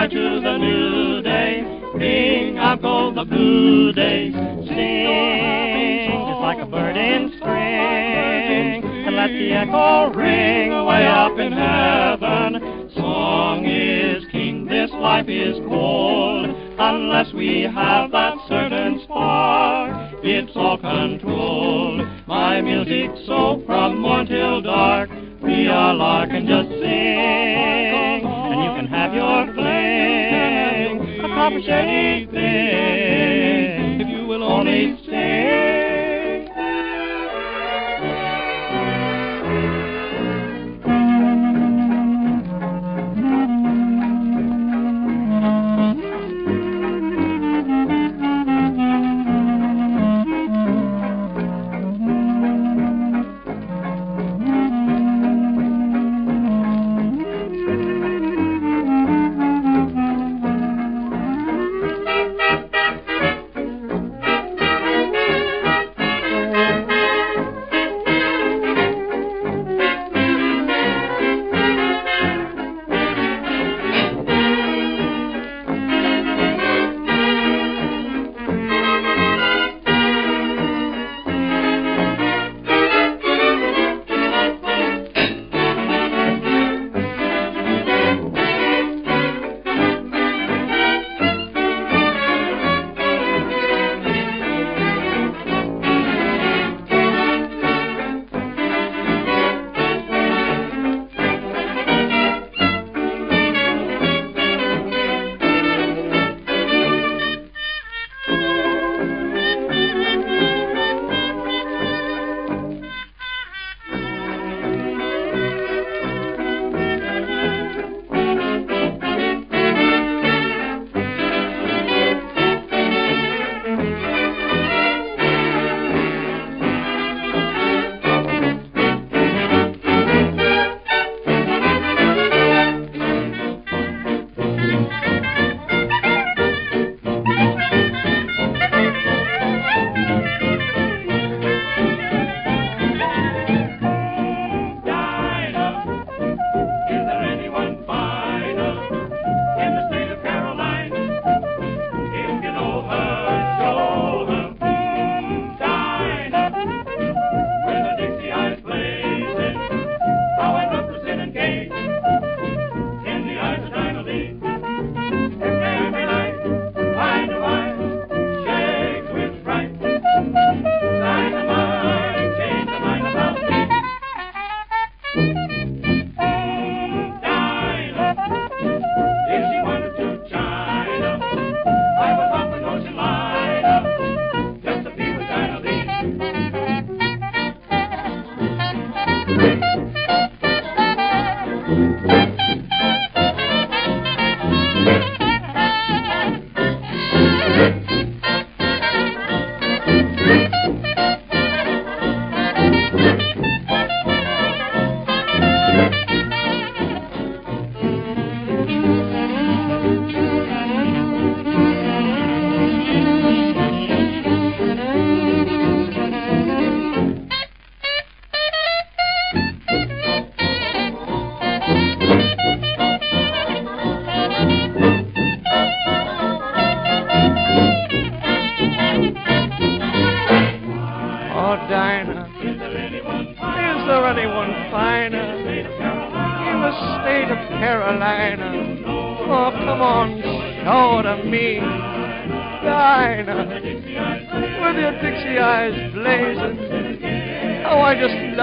I choose a new day. Ring out gold the blue days. Sing just like a bird in spring, and let the echo ring way up in heaven. Song is king, this life is cold, unless we have that certain spark. It's all controlled. My music so from morn till dark. We are lark and just sing, and you can have your fling, a copper shady thing, if you will only sing.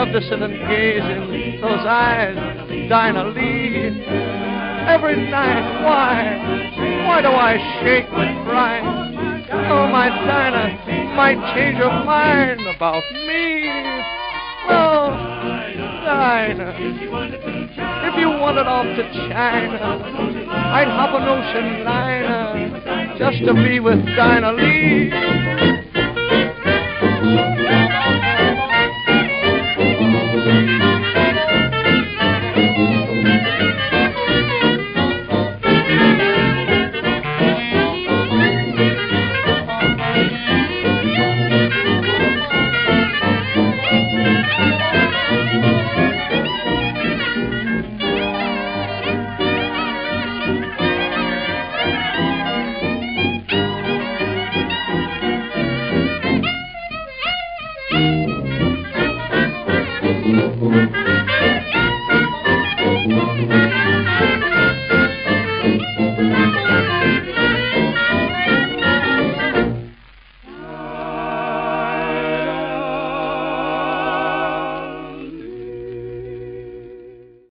To sit and gaze in those eyes of Dinah Lee every night. Why do I shake with fright? Oh, my Dinah might change her mind about me. Oh, Dinah, if you wanted off to China, I'd hop an ocean liner just to be with Dinah Lee. Thank you.